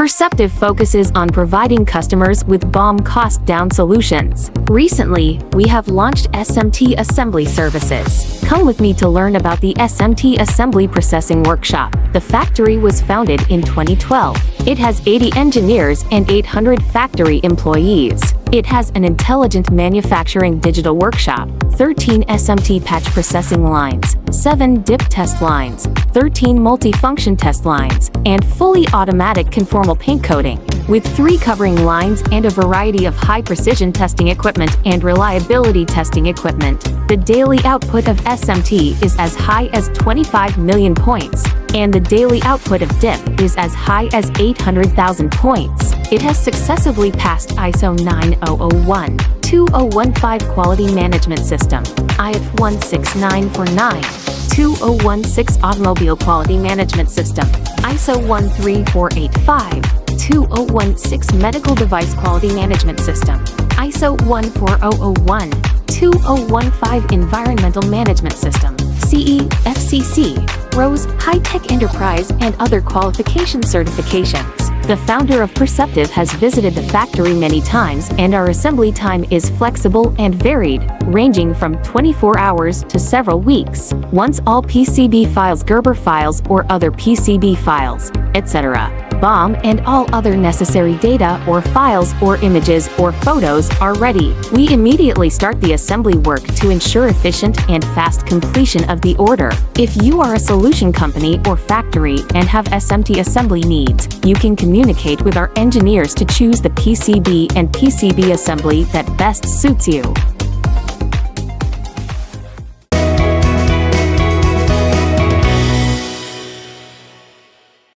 Perceptive focuses on providing customers with BOM cost-down solutions. Recently, we have launched SMT Assembly services. Come with me to learn about the SMT Assembly Processing Workshop. The factory was founded in 2012. It has 80 engineers and 800 factory employees. It has an intelligent manufacturing digital workshop, 13 SMT patch processing lines, 7 dip test lines, 13 multifunction test lines, and fully automatic conformal paint coating, with 3 covering lines and a variety of high-precision testing equipment and reliability testing equipment. The daily output of SMT is as high as 25 million points, and the daily output of DIP is as high as 800,000 points. It has successfully passed ISO 9001-2015 Quality Management System, IF 16949, 2016 Automobile Quality Management System, ISO 13485, 2016 Medical Device Quality Management System, ISO 14001, 2015 Environmental Management System, CE, FCC, ROSE, High-Tech Enterprise, and other qualification certifications. The founder of Perceptive has visited the factory many times, and our assembly time is flexible and varied, ranging from 24 hours to several weeks. Once all PCB files, Gerber files, or other PCB files, etc., BOM and all other necessary data or files or images or photos are ready, we immediately start the assembly work to ensure efficient and fast completion of the order. If you are a solution company or factory and have SMT assembly needs, you can communicate with our engineers to choose the PCB and PCB assembly that best suits you.